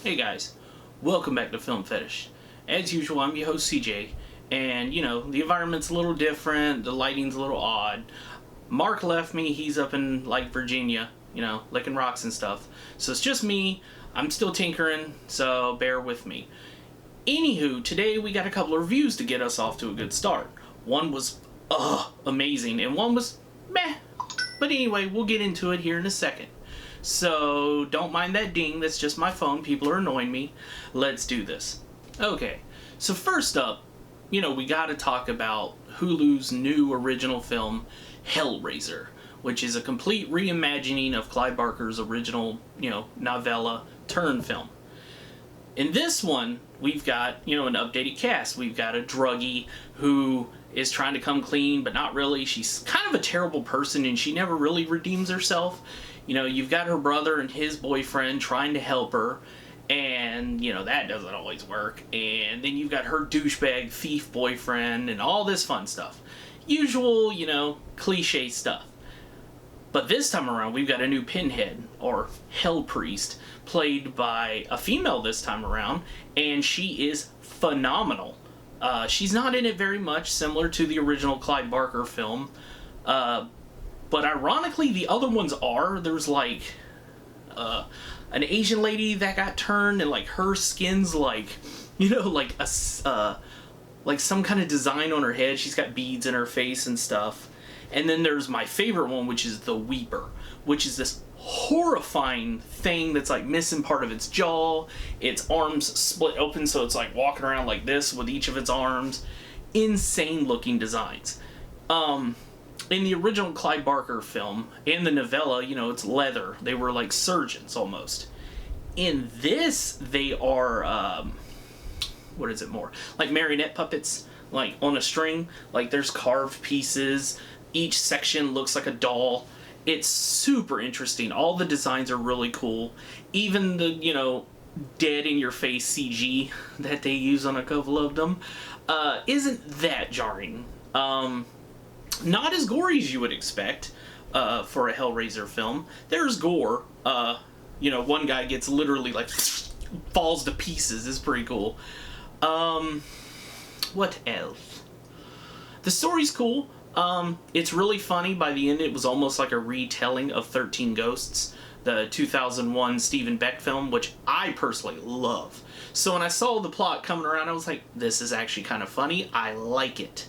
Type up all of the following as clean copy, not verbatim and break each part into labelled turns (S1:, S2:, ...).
S1: Hey guys, welcome back to Film Fetish. As usual, I'm your host CJ, and the environment's a little different, the lighting's a little odd. Mark left me, he's up in Virginia, licking rocks and stuff. So it's just me, I'm still tinkering, so bear with me. Anywho, today we got a couple of reviews to get us off to a good start. One was, amazing, and one was, meh. But anyway, we'll get into it here in a second. So don't mind that ding, that's just my phone, people are annoying me. Let's do this. Okay, so first up, we gotta talk about Hulu's new original film, Hellraiser, which is a complete reimagining of Clive Barker's original, novella turn film. In this one, we've got, an updated cast. We've got a druggie who is trying to come clean, but not really. She's kind of a terrible person, and she never really redeems herself. You've got her brother and his boyfriend trying to help her, and, that doesn't always work. And then you've got her douchebag thief boyfriend and all this fun stuff. Usual, cliche stuff. But this time around, we've got a new pinhead, or hell priest, played by a female this time around, and she is phenomenal. She's not in it very much, similar to the original Clive Barker film. But ironically, the other ones are. There's an Asian lady that got turned, and her skin's like some kind of design on her head. She's got beads in her face and stuff. And then there's my favorite one, which is the Weeper, which is this horrifying thing that's missing part of its jaw. Its arms split open, so it's walking around like this with each of its arms. Insane looking designs. In the original Clive Barker film, and the novella, it's leather. They were surgeons almost. In this, they are, what is it more? Marionette puppets, on a string. There's carved pieces. Each section looks like a doll. It's super interesting. All the designs are really cool. Even the, dead in your face CG that they use on a couple of them isn't that jarring. Not as gory as you would expect for a Hellraiser film. There's gore. One guy gets literally falls to pieces. It's pretty cool. What else? The story's cool. It's really funny. By the end, it was almost like a retelling of 13 Ghosts, the 2001 Stephen Beck film, which I personally love. So when I saw the plot coming around, I was like, this is actually kind of funny. I like it.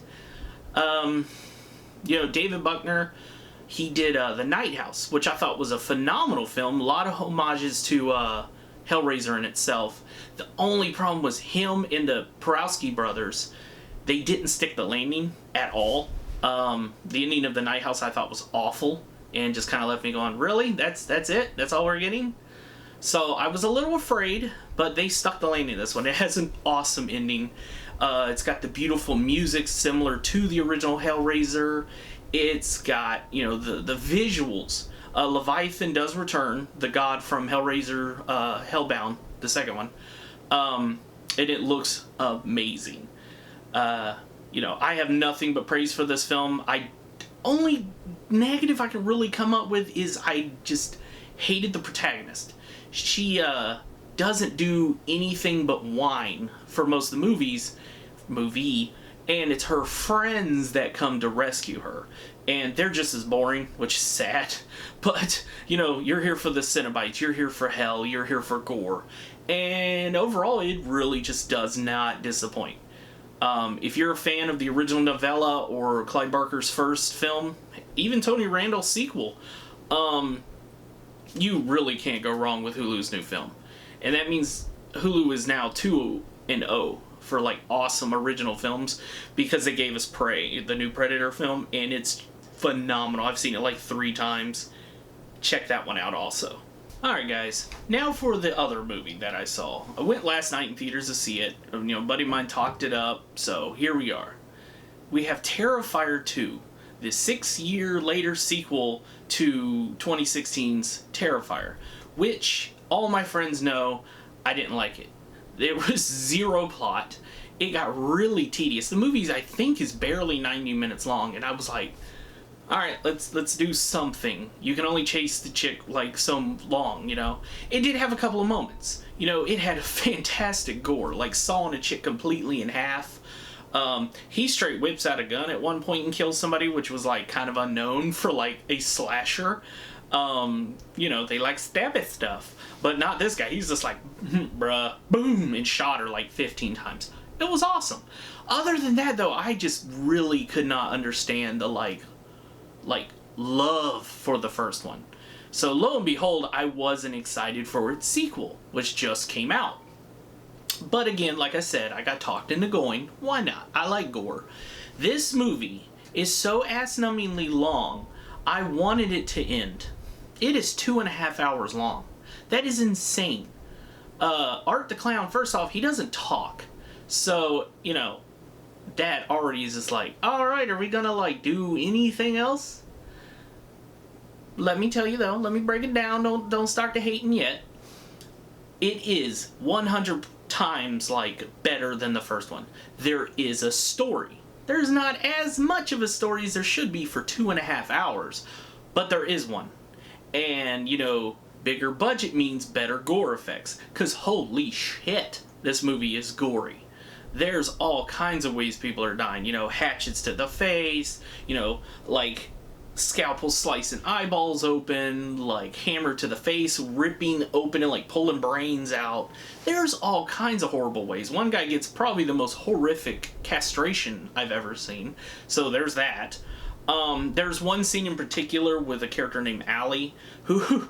S1: David Buckner, he did The Night House, which I thought was a phenomenal film. A lot of homages to Hellraiser in itself. The only problem was him and the Porowski brothers. They didn't stick the landing at all. The ending of The Night House I thought was awful, and just kind of left me going, really? That's it? That's all we're getting? So I was a little afraid, but they stuck the landing this one. It has an awesome ending. It's got the beautiful music similar to the original Hellraiser. It's got, the visuals. Leviathan does return, the god from Hellraiser, Hellbound, the second one. And it looks amazing. I have nothing but praise for this film. Only negative I can really come up with is I just hated the protagonist. She doesn't do anything but whine for most of the movie, and it's her friends that come to rescue her. And they're just as boring, which is sad. But, you're here for the Cenobites, you're here for hell, you're here for gore. And overall, it really just does not disappoint. If you're a fan of the original novella or Clive Barker's first film, even Tony Randall's sequel, you really can't go wrong with Hulu's new film. And that means Hulu is now 2-0 for awesome original films, because they gave us Prey, the new Predator film, and it's phenomenal. I've seen it 3 times. Check that one out also. Alright guys, now for the other movie that I saw. I went last night in theaters to see it. A buddy of mine talked it up, so here we are. We have Terrifier 2, the 6-year later sequel to 2016's Terrifier, which all my friends know I didn't like it. There was zero plot. It got really tedious. The movie, I think, is barely 90 minutes long, and I was like, alright, let's do something. You can only chase the chick like so long, you know? It did have a couple of moments. You know, it had a fantastic gore, like sawing a chick completely in half. He straight whips out a gun at one point and kills somebody, which was like kind of unknown for like a slasher. You know, they like stabby stuff, but not this guy. He's just like, bruh, boom, and shot her like 15 times. It was awesome. Other than that, though, I just really could not understand the like love for the first one. So lo and behold, I wasn't excited for its sequel, which just came out. But again, like I said, I got talked into going. Why not? I like gore. This movie is so ass-numbingly long, I wanted it to end. It is 2.5 hours long. That is insane. Art the Clown, first off, he doesn't talk. So, you know, Dad already is just like, alright, are we gonna, like, do anything else? Let me tell you, though. Let me break it down. Don't start to hating yet. It is 100 times, like, better than the first one. There is a story. There's not as much of a story as there should be for 2.5 hours, but there is one. And, you know, bigger budget means better gore effects, because holy shit, this movie is gory. There's all kinds of ways people are dying, you know, hatchets to the face, you know, like scalpel slicing eyeballs open, like hammer to the face, ripping open and like pulling brains out. There's all kinds of horrible ways. One guy gets probably the most horrific castration I've ever seen, so there's that. There's one scene in particular with a character named Allie, who,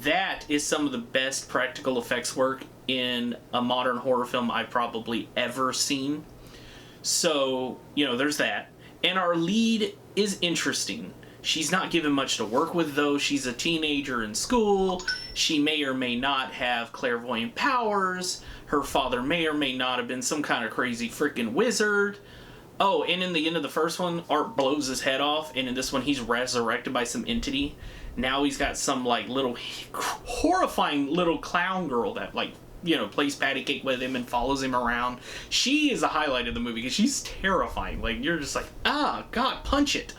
S1: that is some of the best practical effects work in a modern horror film I've probably ever seen. So, you know, there's that. And our lead is interesting. She's not given much to work with, though. She's a teenager in school. She may or may not have clairvoyant powers. Her father may or may not have been some kind of crazy freaking wizard. Oh, and in the end of the first one, Art blows his head off, and in this one, he's resurrected by some entity. Now he's got some, like, little horrifying little clown girl that, like, you know, plays patty cake with him and follows him around. She is the highlight of the movie because she's terrifying. Like, you're just like, ah, God, punch it.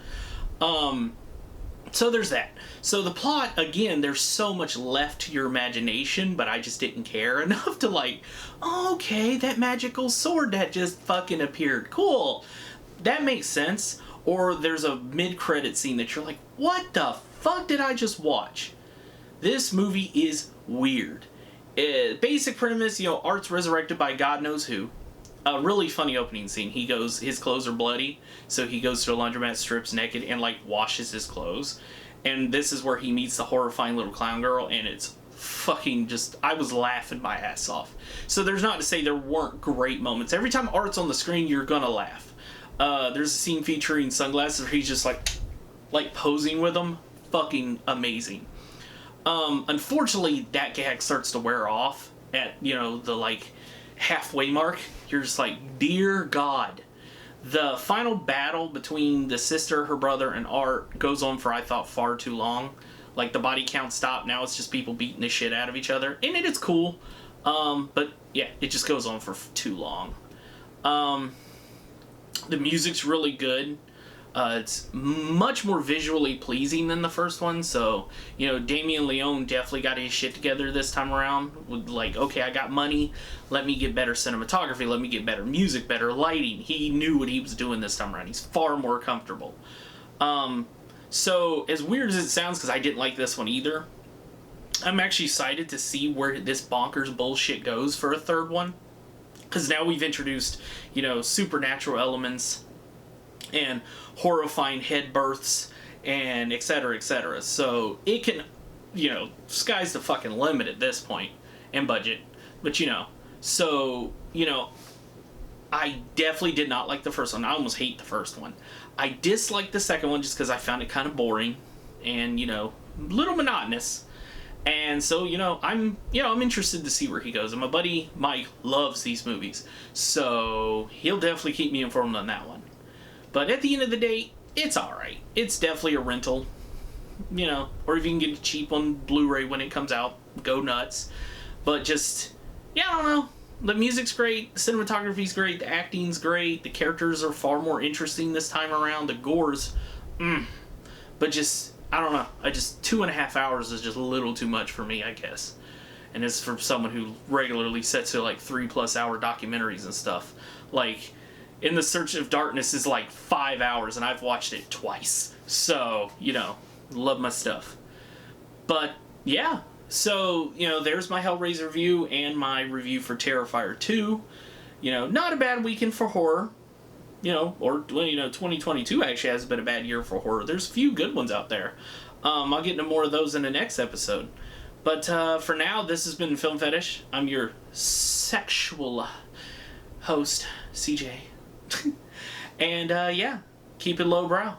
S1: So there's that. So the plot, again, there's so much left to your imagination, but I just didn't care enough to like, oh, okay, that magical sword that just fucking appeared. Cool. That makes sense. Or there's a mid-credit scene that you're like, what the fuck did I just watch? This movie is weird. Basic premise, you know, Art's resurrected by God knows who. A really funny opening scene. He goes, his clothes are bloody, so he goes to a laundromat, strips naked, and like washes his clothes. And this is where he meets the horrifying little clown girl, and it's fucking just, I was laughing my ass off. So there's not to say there weren't great moments. Every time Art's on the screen, you're gonna laugh. There's a scene featuring sunglasses where he's just like posing with them. Fucking amazing. Unfortunately, that gag starts to wear off at, you know, the like halfway mark. You're just like, dear God. The final battle between the sister, her brother, and Art goes on for, I thought, far too long. Like, the body count stopped. Now it's just people beating the shit out of each other. And it is cool. But, yeah, it just goes on for too long. The music's really good. It's much more visually pleasing than the first one, so, you know, Damien Leone definitely got his shit together this time around, with like, okay, I got money, let me get better cinematography, let me get better music, better lighting. He knew what he was doing this time around. He's far more comfortable. So, as weird as it sounds, because I didn't like this one either, I'm actually excited to see where this bonkers bullshit goes for a third one, because now we've introduced, you know, supernatural elements, and horrifying head births, and etc, etc. So it can, you know, sky's the fucking limit at this point, and budget. But, you know, so, you know, I definitely did not like the first one. I almost hate the first one. I disliked the second one just because I found it kind of boring, and, you know, a little monotonous. And so, you know, I'm interested to see where he goes. And my buddy Mike loves these movies, so he'll definitely keep me informed on that one. But at the end of the day, it's alright. It's definitely a rental, you know, or if you can get it cheap on Blu-ray when it comes out, go nuts. But just, yeah, I don't know. The music's great, the cinematography's great, the acting's great, the characters are far more interesting this time around, the gore's, but just, I don't know. 2.5 hours is just a little too much for me, I guess. And it's for someone who regularly sits to like 3+ hour documentaries and stuff. Like, In the Search of Darkness is like 5 hours, and I've watched it twice. So, love my stuff. But, yeah. So, there's my Hellraiser review and my review for Terrifier 2. Not a bad weekend for horror. 2022 actually hasn't been a bad year for horror. There's a few good ones out there. I'll get into more of those in the next episode. But for now, this has been Film Fetish. I'm your sexual host, CJ. And yeah, keep it lowbrow.